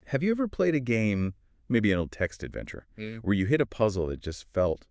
Have you ever played a game, maybe an old text adventure, where you hit a puzzle that just felt,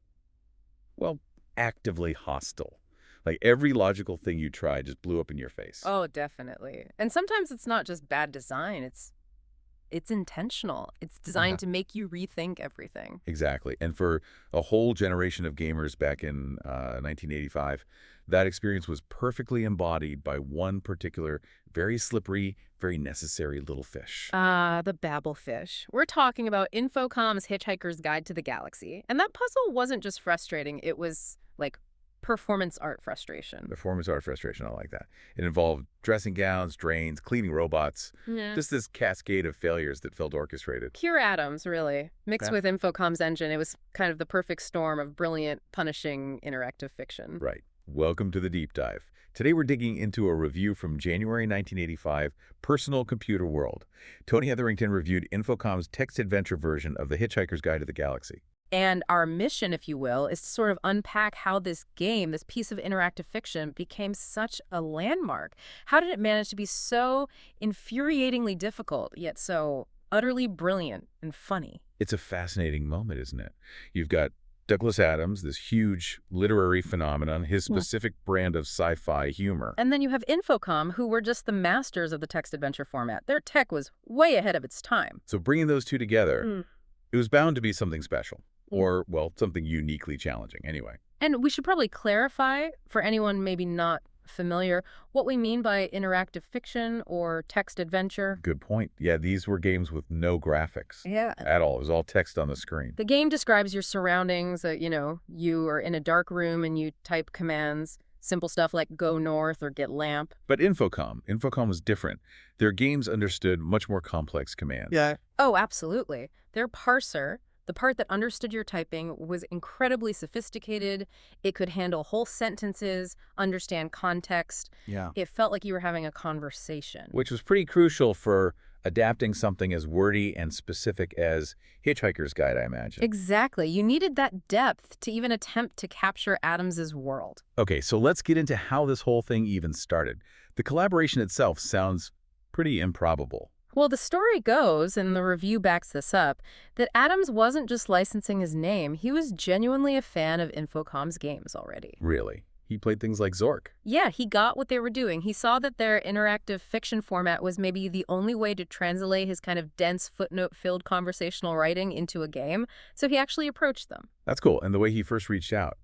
well, actively hostile? Like every logical thing you tried just blew up in your face. Oh, definitely. And sometimes it's not just bad design, it's intentional. It's designed to make you rethink everything. Exactly. And for a whole generation of gamers back in 1985, that experience was perfectly embodied by one particular, very slippery, very necessary little fish. The Babel Fish. We're talking about Infocom's Hitch-hiker's Guide to the Galaxy. And that puzzle wasn't just frustrating, it was like performance art frustration. Performance art frustration, I like that. It involved dressing gowns, drains, cleaning robots, Yeah. just this cascade of failures that felt orchestrated. Pure atoms, really. Mixed Yeah. with Infocom's engine, it was kind of the perfect storm of brilliant, punishing interactive fiction. Right. Welcome to the Deep Dive. Today we're digging into a review from January 1985, Personal Computer World. Tony Hetherington reviewed Infocom's text adventure version of The Hitchhiker's Guide to the Galaxy. And our mission, if you will, is to sort of unpack how this game, this piece of interactive fiction, became such a landmark. How did it manage to be so infuriatingly difficult, yet so utterly brilliant and funny? It's a fascinating moment, isn't it? You've got Douglas Adams, this huge literary phenomenon, his specific brand of sci-fi humor. And then you have Infocom, who were just the masters of the text adventure format. Their tech was way ahead of its time. So bringing those two together, it was bound to be something special. Or, well, something uniquely challenging, anyway. And we should probably clarify, for anyone maybe not familiar, what we mean by interactive fiction or text adventure. Good point. Yeah, these were games with no graphics. Yeah. At all. It was all text on the screen. The game describes your surroundings. You are in a dark room and you type commands. Simple stuff like go north or get lamp. But Infocom was different. Their games understood much more complex commands. Yeah. Oh, absolutely. Their parser, the part that understood your typing, was incredibly sophisticated. It could handle whole sentences, understand context. Yeah. It felt like you were having a conversation. Which was pretty crucial for adapting something as wordy and specific as Hitchhiker's Guide, I imagine. Exactly. You needed that depth to even attempt to capture Adams's world. Okay, so let's get into how this whole thing even started. The collaboration itself sounds pretty improbable. Well, the story goes, and the review backs this up, that Adams wasn't just licensing his name. He was genuinely a fan of Infocom's games already. Really? He played things like Zork. Yeah, he got what they were doing. He saw that their interactive fiction format was maybe the only way to translate his kind of dense, footnote-filled conversational writing into a game, so he actually approached them. That's cool. And the way he first reached out,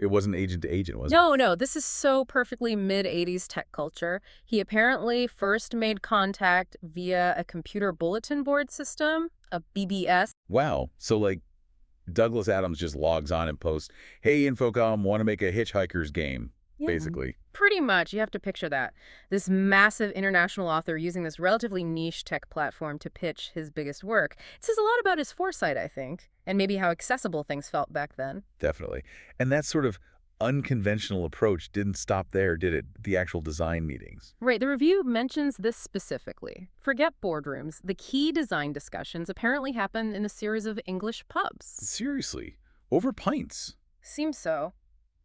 it wasn't agent to agent, was it? No, this is so perfectly mid-'80s tech culture. He apparently first made contact via a computer bulletin board system, a BBS. Wow. So, like, Douglas Adams just logs on and posts, hey, Infocom, want to make a Hitchhiker's game, basically. Pretty much. You have to picture that. This massive international author using this relatively niche tech platform to pitch his biggest work. It says a lot about his foresight, I think, and maybe how accessible things felt back then. Definitely. And that sort of unconventional approach didn't stop there, did it? The actual design meetings. Right. The review mentions this specifically. Forget boardrooms. The key design discussions apparently happened in a series of English pubs. Seriously? Over pints? Seems so.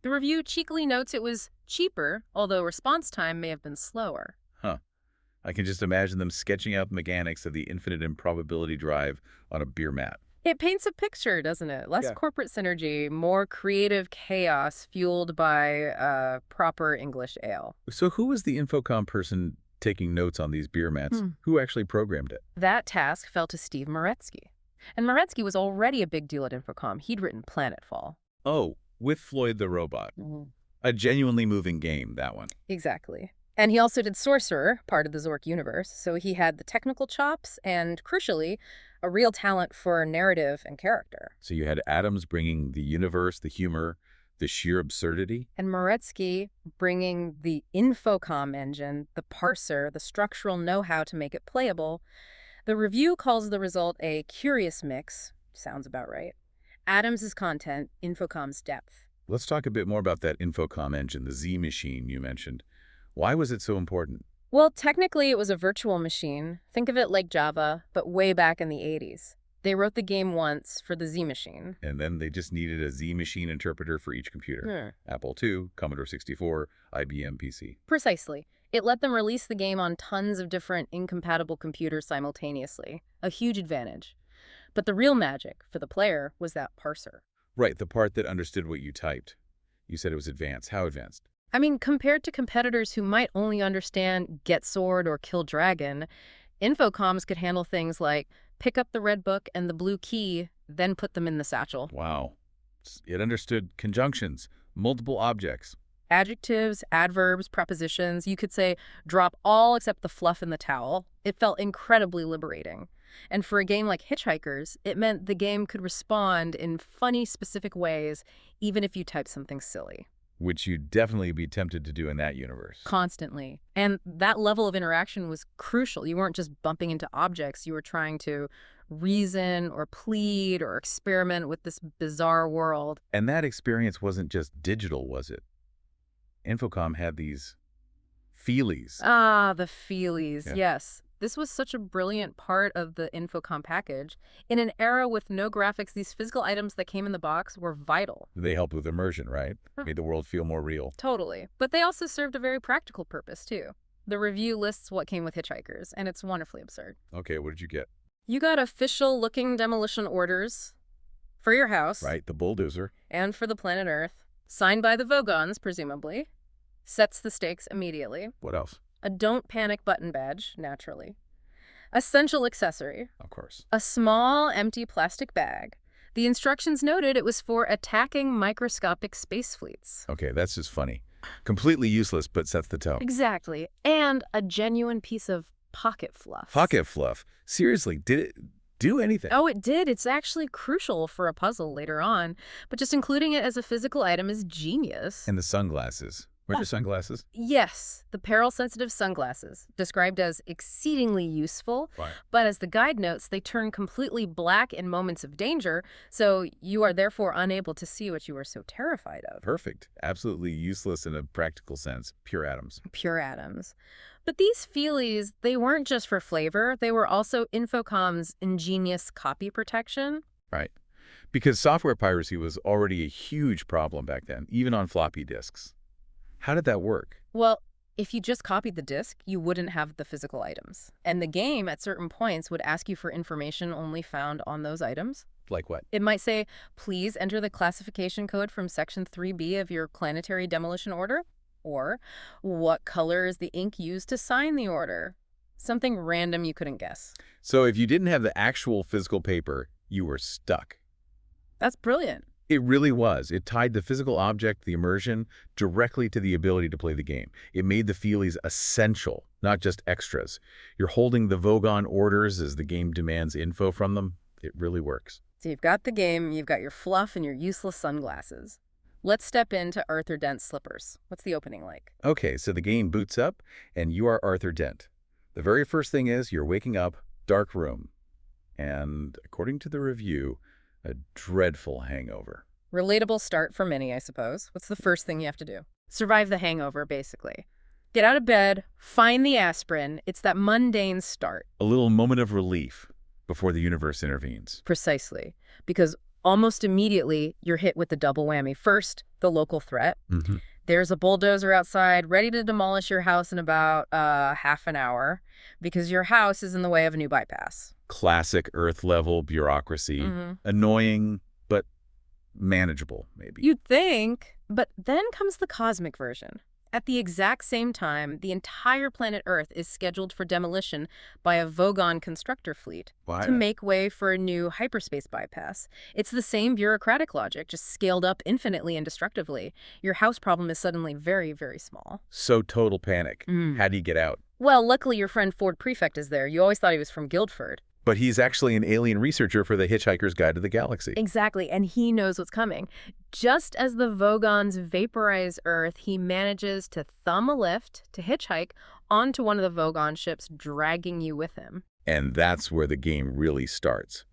The review cheekily notes it was cheaper, although response time may have been slower. Huh. I can just imagine them sketching out the mechanics of the infinite improbability drive on a beer mat. It paints a picture, doesn't it? Less corporate synergy, more creative chaos fueled by proper English ale. So who was the Infocom person taking notes on these beer mats? Who actually programmed it? That task fell to Steve Maretsky. And Maretsky was already a big deal at Infocom. He'd written Planetfall. Oh, with Floyd the Robot. A genuinely moving game, that one. Exactly. And he also did Sorcerer, part of the Zork universe, so he had the technical chops and, crucially, a real talent for narrative and character. So you had Adams bringing the universe, the humor, the sheer absurdity. And Maretsky bringing the Infocom engine, the parser, the structural know-how to make it playable. The review calls the result a curious mix. Sounds about right. Adams' content, Infocom's depth. Let's talk a bit more about that Infocom engine, the Z machine you mentioned. Why was it so important? Well, technically it was a virtual machine. Think of it like Java, but way back in the 80s. They wrote the game once for the Z machine. And then they just needed a Z machine interpreter for each computer. Apple II, Commodore 64, IBM PC. Precisely. It let them release the game on tons of different incompatible computers simultaneously. A huge advantage. But the real magic for the player was that parser. Right, the part that understood what you typed. You said it was advanced. How advanced? I mean, compared to competitors who might only understand get sword or kill dragon, Infocoms could handle things like pick up the red book and the blue key, then put them in the satchel. Wow. It understood conjunctions, multiple objects. Adjectives, adverbs, prepositions, you could say drop all except the fluff in the towel. It felt incredibly liberating. And for a game like Hitch-hikers, it meant the game could respond in funny, specific ways, even if you typed something silly. Which you'd definitely be tempted to do in that universe. Constantly. And that level of interaction was crucial. You weren't just bumping into objects. You were trying to reason or plead or experiment with this bizarre world. And that experience wasn't just digital, was it? Infocom had these feelies. Ah, the feelies. Yeah. Yes. This was such a brilliant part of the Infocom package. In an era with no graphics, these physical items that came in the box were vital. They helped with immersion, right? Made the world feel more real. Totally. But they also served a very practical purpose, too. The review lists what came with Hitch-hikers, and it's wonderfully absurd. Okay, what did you get? You got official-looking demolition orders for your house. Right, the bulldozer. And for the planet Earth. Signed by the Vogons, presumably. Sets the stakes immediately. What else? A don't panic button badge, naturally. Essential accessory. Of course. A small, empty plastic bag. The instructions noted it was for attacking microscopic space fleets. Okay, that's just funny. Completely useless, but sets the tone. Exactly. And a genuine piece of pocket fluff. Pocket fluff. Seriously, did it do anything? Oh, it did. It's actually crucial for a puzzle later on. But just including it as a physical item is genius. And the sunglasses. Where's your sunglasses? Yes, the peril-sensitive sunglasses, described as exceedingly useful, Right. but as the guide notes, they turn completely black in moments of danger, so you are therefore unable to see what you are so terrified of. Perfect. Absolutely useless in a practical sense. Pure atoms. Pure atoms. But these feelies, they weren't just for flavor, they were also Infocom's ingenious copy protection. Right. Because software piracy was already a huge problem back then, even on floppy disks. How did that work? Well, if you just copied the disk, you wouldn't have the physical items. And the game, at certain points, would ask you for information only found on those items. Like what? It might say, please enter the classification code from Section 3B of your planetary demolition order. Or, what color is the ink used to sign the order? Something random you couldn't guess. So if you didn't have the actual physical paper, you were stuck. That's brilliant. It really was. It tied the physical object, the immersion, directly to the ability to play the game. It made the feelies essential, not just extras. You're holding the Vogon orders as the game demands info from them. It really works. So you've got the game, you've got your fluff and your useless sunglasses. Let's step into Arthur Dent's slippers. What's the opening like? Okay, so the game boots up, and you are Arthur Dent. The very first thing is you're waking up, dark room, and according to the review, a dreadful hangover. Relatable start for many, I suppose. What's the first thing you have to do? Survive the hangover, basically. Get out of bed, find the aspirin. It's that mundane start. A little moment of relief before the universe intervenes. Precisely. Because almost immediately, you're hit with the double whammy. First, the local threat. Mm-hmm. There's a bulldozer outside ready to demolish your house in about half an hour because your house is in the way of a new bypass. Classic Earth-level bureaucracy. Mm-hmm. Annoying, but manageable, maybe. You'd think. But then comes the cosmic version. At the exact same time, the entire planet Earth is scheduled for demolition by a Vogon constructor fleet Why? to make way for a new hyperspace bypass. It's the same bureaucratic logic, just scaled up infinitely and destructively. Your house problem is suddenly very, very small. So total panic. How do you get out? Well, luckily your friend Ford Prefect is there. You always thought he was from Guildford. But he's actually an alien researcher for the Hitch-hiker's Guide to the Galaxy. Exactly, and he knows what's coming. Just as the Vogons vaporize Earth, he manages to thumb a lift to hitchhike onto one of the Vogon ships, dragging you with him. And that's where the game really starts.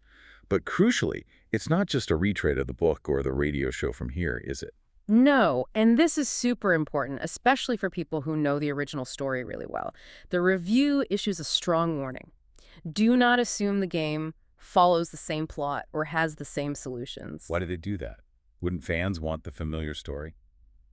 But crucially, it's not just a retread of the book or the radio show from here, is it? No, and this is super important, especially for people who know the original story really well. The review issues a strong warning. Do not assume the game follows the same plot or has the same solutions. Why did they do that? Wouldn't fans want the familiar story?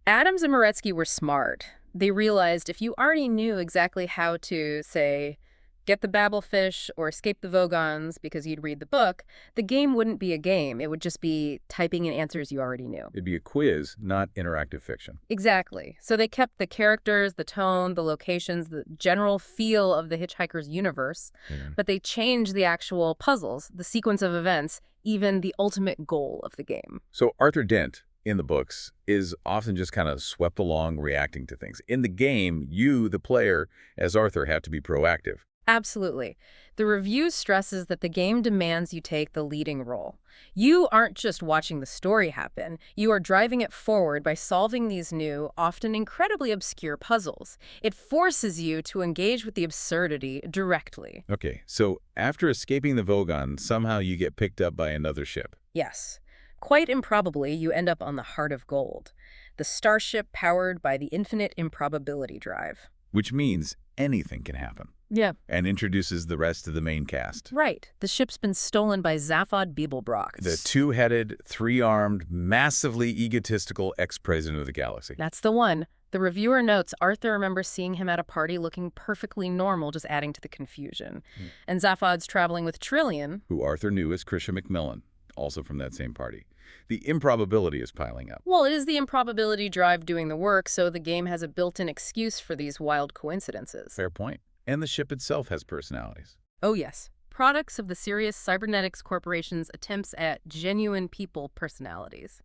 Adams and Moretsky were smart. They realized if you already knew exactly how to, say, get the Babel Fish or escape the Vogons because you'd read the book, the game wouldn't be a game. It would just be typing in answers you already knew. It'd be a quiz, not interactive fiction. Exactly. So they kept the characters, the tone, the locations, the general feel of the Hitchhiker's universe, but they changed the actual puzzles, the sequence of events, even the ultimate goal of the game. So Arthur Dent, in the books, is often just kind of swept along reacting to things. In the game, you, the player, as Arthur, have to be proactive. Absolutely. The review stresses that the game demands you take the leading role. You aren't just watching the story happen. You are driving it forward by solving these new, often incredibly obscure puzzles. It forces you to engage with the absurdity directly. Okay, so after escaping the Vogon, somehow you get picked up by another ship. Yes. Quite improbably, you end up on the Heart of Gold, the starship powered by the infinite improbability drive. Which means anything can happen. Yeah. And introduces the rest of the main cast. Right. The ship's been stolen by Zaphod Beeblebrox. The two-headed, three-armed, massively egotistical ex-president of the galaxy. That's the one. The reviewer notes Arthur remembers seeing him at a party looking perfectly normal, just adding to the confusion. And Zaphod's traveling with Trillian, who Arthur knew as Krisha McMillan, also from that same party. The improbability is piling up. Well, it is the improbability drive doing the work, so the game has a built-in excuse for these wild coincidences. Fair point. And the ship itself has personalities. Oh, yes. Products of the Sirius Cybernetics Corporation's attempts at genuine people personalities,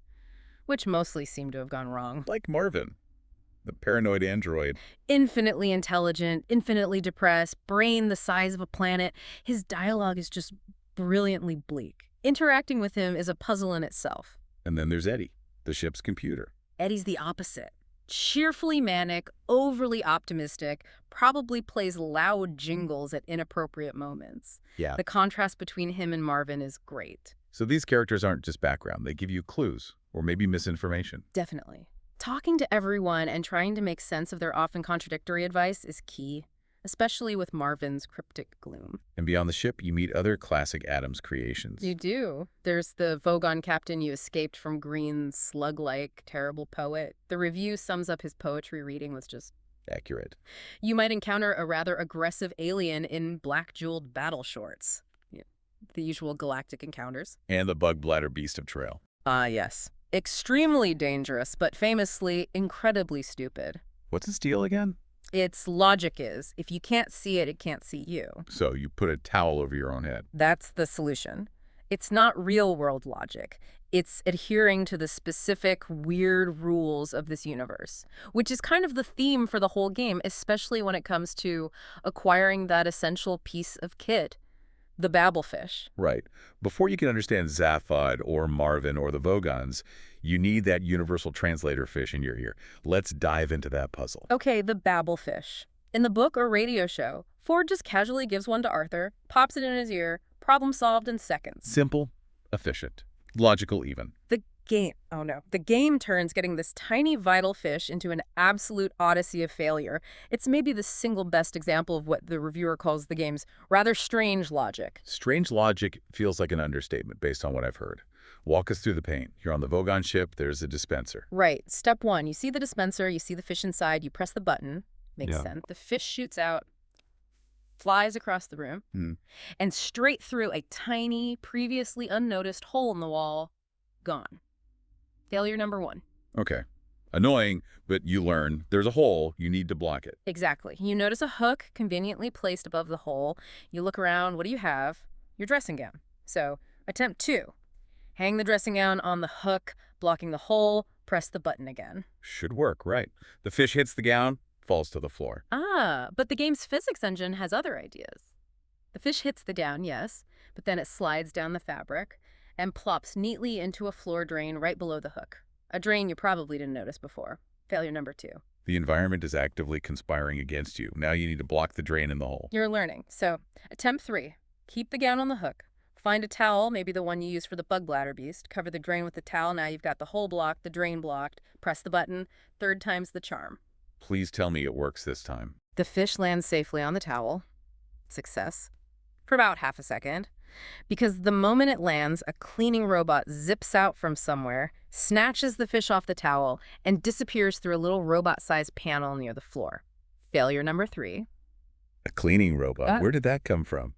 which mostly seem to have gone wrong. Like Marvin, the paranoid android. Infinitely intelligent, infinitely depressed, brain the size of a planet. His dialogue is just brilliantly bleak. Interacting with him is a puzzle in itself. And then there's Eddie, the ship's computer. Eddie's the opposite. Cheerfully manic, overly optimistic, probably plays loud jingles at inappropriate moments. Yeah. The contrast between him and Marvin is great. So these characters aren't just background. They give you clues, or maybe misinformation. Definitely. Talking to everyone and trying to make sense of their often contradictory advice is key, especially with Marvin's cryptic gloom. And beyond the ship, you meet other classic Adams creations. You do. There's the Vogon captain you escaped from Green's slug-like, terrible poet. The review sums up his poetry reading with just accurate. You might encounter a rather aggressive alien in black-jeweled battle shorts. Yeah, the usual galactic encounters. And the bug bladder beast of trail. Yes. Extremely dangerous, but famously incredibly stupid. What's its deal again? Its logic is, if you can't see it, it can't see you. So you put a towel over your own head. That's the solution. It's not real-world logic. It's adhering to the specific, weird rules of this universe, which is kind of the theme for the whole game, especially when it comes to acquiring that essential piece of kit, the Babel Fish. Right. Before you can understand Zaphod or Marvin or the Vogons, you need that universal translator fish in your ear. Let's dive into that puzzle. Okay, the Babel Fish. In the book or radio show, Ford just casually gives one to Arthur, pops it in his ear, problem solved in seconds. Simple, efficient, logical even. The game turns getting this tiny vital fish into an absolute odyssey of failure. It's maybe the single best example of what the reviewer calls the game's rather strange logic. Strange logic feels like an understatement based on what I've heard. Walk us through the pain. You're on the Vogon ship, there's a dispenser. Right. Step one, you see the dispenser, you see the fish inside, you press the button. Makes sense. The fish shoots out, flies across the room, and straight through a tiny, previously unnoticed hole in the wall. Gone. Failure number one. Okay. Annoying, but you learn. There's a hole. You need to block it. Exactly. You notice a hook conveniently placed above the hole. You look around. What do you have? Your dressing gown. So, attempt two. Hang the dressing gown on the hook, blocking the hole. Press the button again. Should work, right. The fish hits the gown, falls to the floor. But the game's physics engine has other ideas. The fish hits the down, yes, but then it slides down the fabric and plops neatly into a floor drain right below the hook. A drain you probably didn't notice before. Failure number two. The environment is actively conspiring against you. Now you need to block the drain in the hole. You're learning. So, attempt three. Keep the gown on the hook. Find a towel, maybe the one you use for the bug bladder beast. Cover the drain with the towel. Now you've got the hole blocked, the drain blocked. Press the button. Third time's the charm. Please tell me it works this time. The fish lands safely on the towel. Success. For about half a second. Because the moment it lands, a cleaning robot zips out from somewhere, snatches the fish off the towel, and disappears through a little robot-sized panel near the floor. Failure number 3. A cleaning robot. Where did that come from?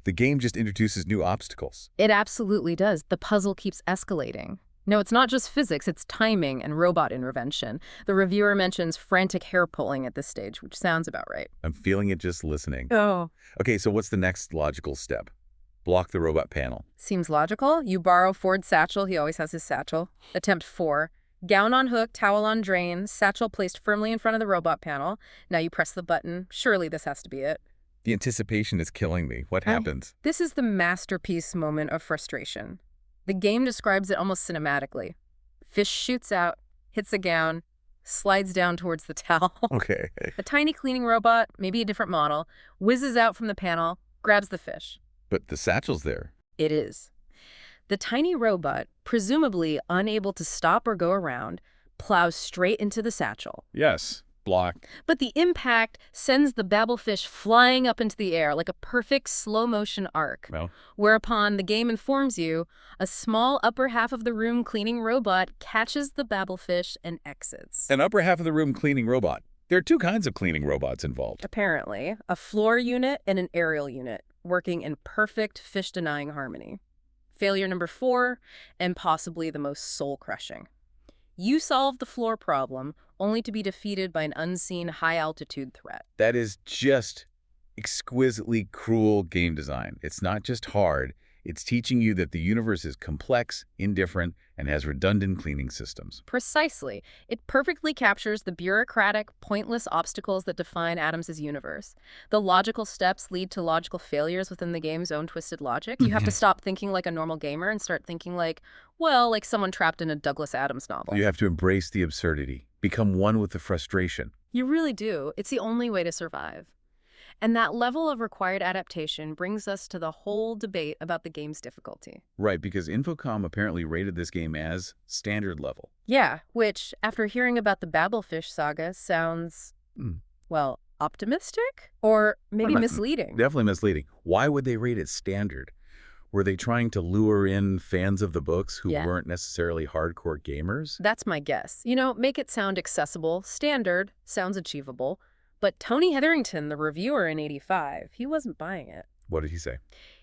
The game just introduces new obstacles. It absolutely does. The puzzle keeps escalating. No, it's not just physics, it's timing and robot intervention. The reviewer mentions frantic hair pulling at this stage, which sounds about right. I'm feeling it just listening. Oh. Okay, so what's the next logical step? Block the robot panel. Seems logical. You borrow Ford's satchel. He always has his satchel. Attempt 4. Gown on hook, towel on drain, satchel placed firmly in front of the robot panel. Now you press the button. Surely this has to be it. The anticipation is killing me. What happens? This is the masterpiece moment of frustration. The game describes it almost cinematically. Fish shoots out, hits a gown, slides down towards the towel. Okay. A tiny cleaning robot, maybe a different model, whizzes out from the panel, grabs the fish. But the satchel's there. It is. The tiny robot, presumably unable to stop or go around, plows straight into the satchel. Yes. Block. But the impact sends the Babel fish flying up into the air like a perfect slow-motion arc. Well, Whereupon the game informs you a small upper half of the room cleaning robot catches the Babel fish and exits. an upper half of the room cleaning robot. There are two kinds of cleaning robots involved. Apparently, a floor unit and an aerial unit, working in perfect fish-denying harmony. Failure number 4, and possibly the most soul-crushing. You solve the floor problem, only to be defeated by an unseen high-altitude threat. That is just exquisitely cruel game design. It's not just hard. It's teaching you that the universe is complex, indifferent, and has redundant cleaning systems. Precisely. It perfectly captures the bureaucratic, pointless obstacles that define Adams' universe. The logical steps lead to logical failures within the game's own twisted logic. You have to stop thinking like a normal gamer and start thinking like, well, like someone trapped in a Douglas Adams novel. You have to embrace the absurdity, become one with the frustration. You really do. It's the only way to survive. And that level of required adaptation brings us to the whole debate about the game's difficulty. Right, because Infocom apparently rated this game as standard level. Yeah, which, after hearing about the Babel Fish saga, sounds, well, optimistic? Or maybe misleading. Definitely misleading. Why would they rate it standard? Were they trying to lure in fans of the books who weren't necessarily hardcore gamers? That's my guess. You know, make it sound accessible. Standard sounds achievable. But Tony Hetherington, the reviewer in '85, he wasn't buying it. What did he say?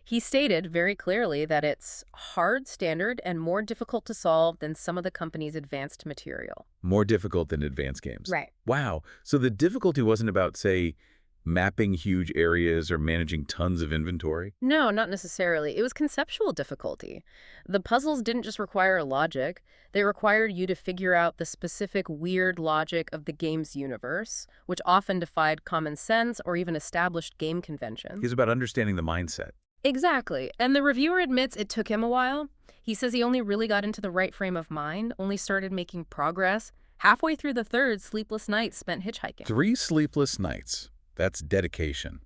He stated very clearly that it's hard, standard, and more difficult to solve than some of the company's advanced material. More difficult than advanced games. Right. Wow. So the difficulty wasn't about, say, mapping huge areas or managing tons of inventory? No, not necessarily. It was conceptual difficulty. The puzzles didn't just require logic. They required you to figure out the specific weird logic of the game's universe, which often defied common sense or even established game conventions. It's about understanding the mindset. Exactly. And the reviewer admits it took him a while. He says he only really got into the right frame of mind, only started making progress halfway through the 3rd sleepless night spent hitchhiking. 3 sleepless nights. That's dedication.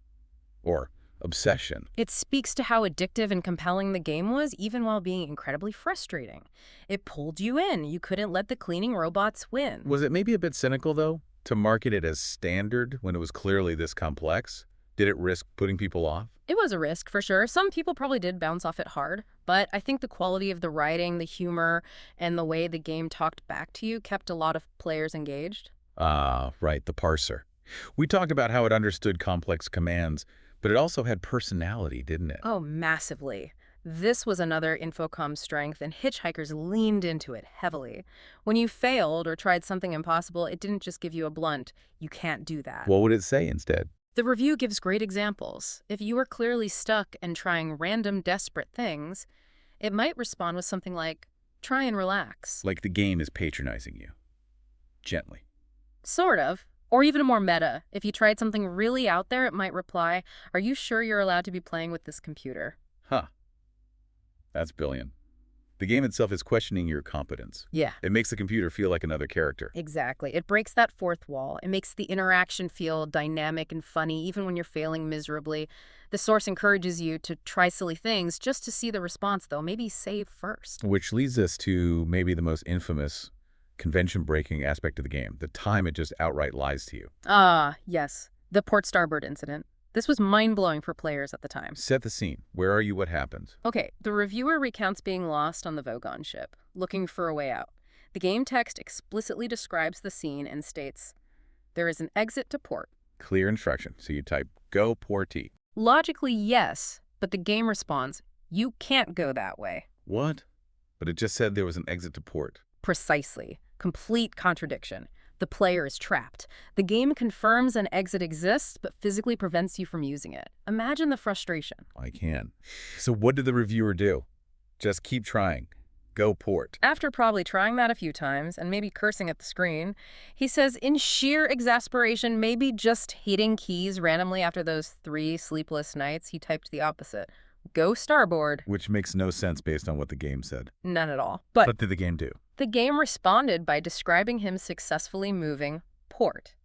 Or obsession. It speaks to how addictive and compelling the game was, even while being incredibly frustrating. It pulled you in. You couldn't let the cleaning robots win. Was it maybe a bit cynical, though, to market it as standard when it was clearly this complex? Did it risk putting people off? It was a risk, for sure. Some people probably did bounce off it hard, but I think the quality of the writing, the humor, and the way the game talked back to you kept a lot of players engaged. Right, the parser. We talked about how it understood complex commands, but it also had personality, didn't it? Oh, massively. This was another Infocom strength, and Hitch-hikers leaned into it heavily. When you failed or tried something impossible, it didn't just give you a blunt, "You can't do that." What would it say instead? The review gives great examples. If you were clearly stuck and trying random, desperate things, it might respond with something like, "Try and relax." Like the game is patronizing you. Gently. Sort of. Or even more meta. If you tried something really out there, it might reply, "Are you sure you're allowed to be playing with this computer?" Huh. That's brilliant. The game itself is questioning your competence. Yeah. It makes the computer feel like another character. Exactly. It breaks that fourth wall. It makes the interaction feel dynamic and funny, even when you're failing miserably. The source encourages you to try silly things just to see the response, though. Maybe save first. Which leads us to maybe the most infamous convention-breaking aspect of the game, the time it just outright lies to you. Yes. The port starboard incident. This was mind-blowing for players at the time. Set the scene. Where are you? What happened? Okay, the reviewer recounts being lost on the Vogon ship, looking for a way out. The game text explicitly describes the scene and states, "There is an exit to port." Clear instruction. So you type, go portee. Logically, yes, but the game responds, "You can't go that way." What? But it just said there was an exit to port. Precisely. Complete contradiction. The player is trapped. The game confirms an exit exists, but physically prevents you from using it. Imagine the frustration. I can. So what did the reviewer do? Just keep trying. Go port. After probably trying that a few times and maybe cursing at the screen, he says in sheer exasperation, maybe just hitting keys randomly after those 3 sleepless nights, he typed the opposite. Go starboard. Which makes no sense based on what the game said. None at all. But What did the game do? the game responded by describing him successfully moving port.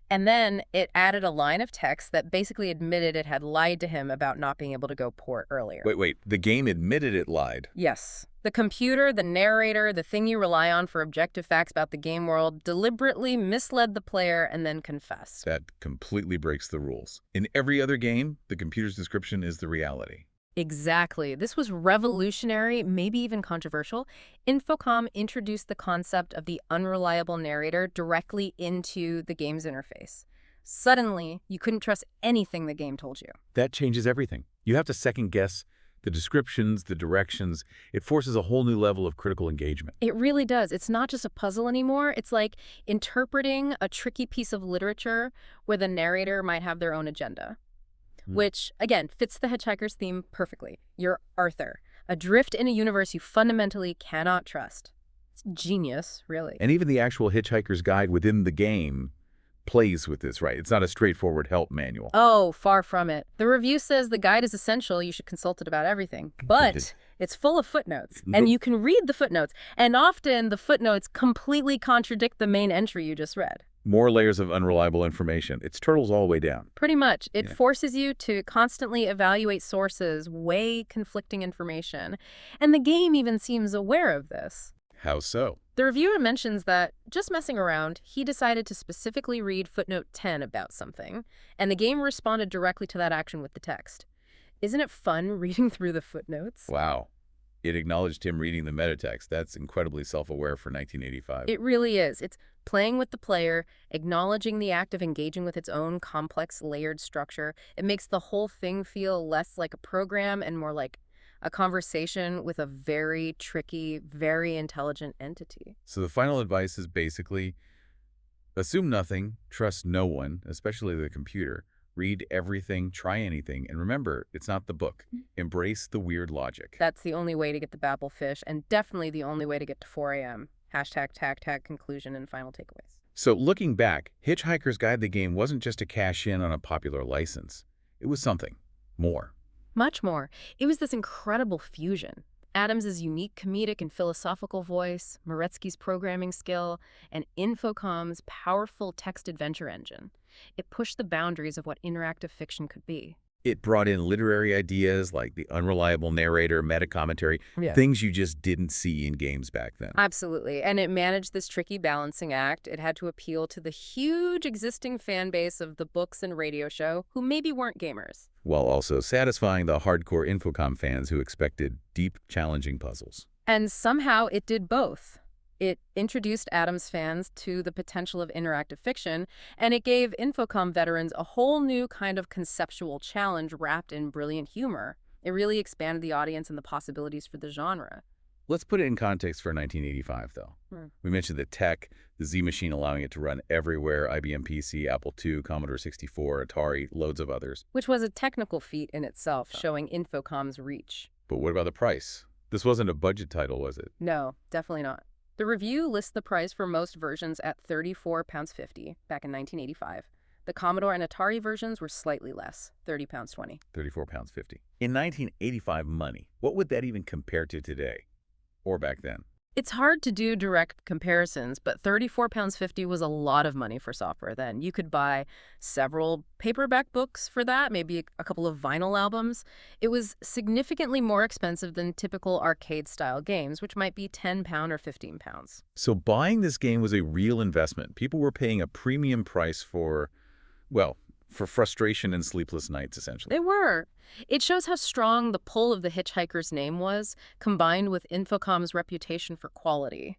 And then it added a line of text that basically admitted it had lied to him about not being able to go port earlier. Wait. The game admitted it lied. Yes. The computer, the narrator, the thing you rely on for objective facts about the game world, deliberately misled the player and then confessed. That completely breaks the rules. In every other game, the computer's description is the reality. Exactly. This was revolutionary, maybe even controversial. Infocom introduced the concept of the unreliable narrator directly into the game's interface. Suddenly, you couldn't trust anything the game told you. That changes everything. You have to second guess the descriptions, the directions. It forces a whole new level of critical engagement. It really does. It's not just a puzzle anymore. It's like interpreting a tricky piece of literature where the narrator might have their own agenda. Which, again, fits the Hitch-hiker's theme perfectly. You're Arthur, adrift in a universe you fundamentally cannot trust. It's genius, really. And even the actual Hitchhiker's Guide within the game plays with this, right? It's not a straightforward help manual. Oh, far from it. The review says the guide is essential. You should consult it about everything. But it's full of footnotes, and you can read the footnotes. And often the footnotes completely contradict the main entry you just read. More layers of unreliable information. It's turtles all the way down. Pretty much. It forces you to constantly evaluate sources, weigh conflicting information. And the game even seems aware of this. How so? The reviewer mentions that, just messing around, he decided to specifically read footnote 10 about something, and the game responded directly to that action with the text. Isn't it fun reading through the footnotes? Wow. It acknowledged him reading the metatext. That's incredibly self-aware for 1985. It really is. It's playing with the player, acknowledging the act of engaging with its own complex, layered structure. It makes the whole thing feel less like a program and more like a conversation with a very tricky, very intelligent entity. So the final advice is basically, assume nothing, trust no one, especially the computer. Read everything, try anything, and remember, it's not the book. Embrace the weird logic. That's the only way to get the Babel Fish, and definitely the only way to get to 4 a.m. #tag conclusion and final takeaways. So looking back, Hitchhiker's Guide the game wasn't just to cash in on a popular license. It was something more. Much more. It was this incredible fusion. Adams' unique comedic and philosophical voice, Moretzky's programming skill, and Infocom's powerful text adventure engine. It pushed the boundaries of what interactive fiction could be. It brought in literary ideas like the unreliable narrator, meta-commentary, things you just didn't see in games back then. Absolutely. And it managed this tricky balancing act. It had to appeal to the huge existing fan base of the books and radio show who maybe weren't gamers, while also satisfying the hardcore Infocom fans who expected deep, challenging puzzles. And somehow it did both. It introduced Adams fans to the potential of interactive fiction, and it gave Infocom veterans a whole new kind of conceptual challenge wrapped in brilliant humor. It really expanded the audience and the possibilities for the genre. Let's put it in context for 1985, though. We mentioned the tech, the Z machine allowing it to run everywhere, IBM PC, Apple II, Commodore 64, Atari, loads of others. Which was a technical feat in itself, showing Infocom's reach. But what about the price? This wasn't a budget title, was it? No, definitely not. The review lists the price for most versions at £34.50 back in 1985. The Commodore and Atari versions were slightly less, £30.20. £34.50. In 1985 money, what would that even compare to today? Or back then? It's hard to do direct comparisons, but £34.50 was a lot of money for software then. You could buy several paperback books for that, maybe a couple of vinyl albums. It was significantly more expensive than typical arcade-style games, which might be £10 or £15. So buying this game was a real investment. People were paying a premium price for, well, for frustration and sleepless nights, essentially. They were. It shows how strong the pull of the Hitch-hiker's name was, combined with Infocom's reputation for quality.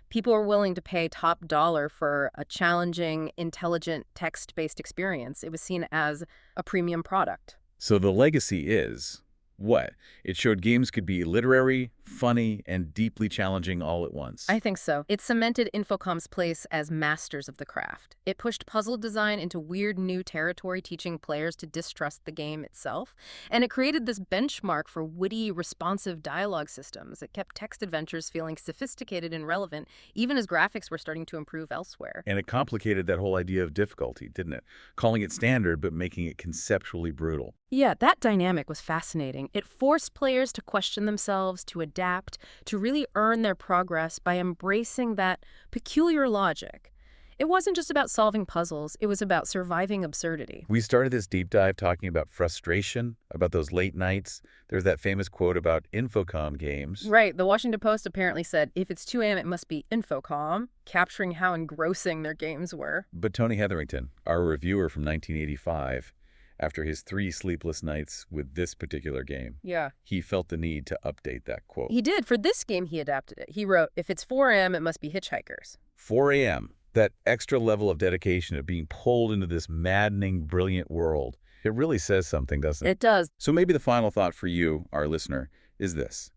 People were willing to pay top dollar for a challenging, intelligent, text-based experience. It was seen as a premium product. So the legacy is what? It showed games could be literary, funny, and deeply challenging all at once. I think so. It cemented Infocom's place as masters of the craft. It pushed puzzle design into weird new territory, teaching players to distrust the game itself. And it created this benchmark for witty, responsive dialogue systems. It kept text adventures feeling sophisticated and relevant, even as graphics were starting to improve elsewhere. And it complicated that whole idea of difficulty, didn't it? Calling it standard, but making it conceptually brutal. Yeah, that dynamic was fascinating. It forced players to question themselves, to adapt, to really earn their progress by embracing that peculiar logic. It wasn't just about solving puzzles, it was about surviving absurdity. We started this deep dive talking about frustration, about those late nights. There's that famous quote about Infocom games. Right, the Washington Post apparently said, if it's 2 a.m., it must be Infocom, capturing how engrossing their games were. But Tony Hetherington, our reviewer from 1985, after his 3 sleepless nights with this particular game, Yeah. he felt the need to update that quote. He did. For this game, he adapted it. He wrote, if it's 4 a.m., it must be Hitch-hikers. 4 a.m., that extra level of dedication of being pulled into this maddening, brilliant world. It really says something, doesn't it? It does. So maybe the final thought for you, our listener, is this.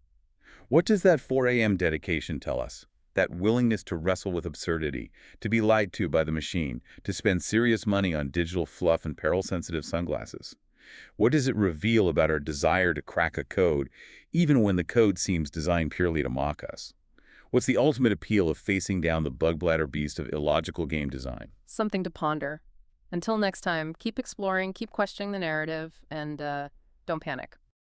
What does that 4 a.m. dedication tell us? That willingness to wrestle with absurdity, to be lied to by the machine, to spend serious money on digital fluff and peril-sensitive sunglasses. What does it reveal about our desire to crack a code, even when the code seems designed purely to mock us? What's the ultimate appeal of facing down the bug bladder beast of illogical game design? Something to ponder. Until next time, keep exploring, keep questioning the narrative, and don't panic.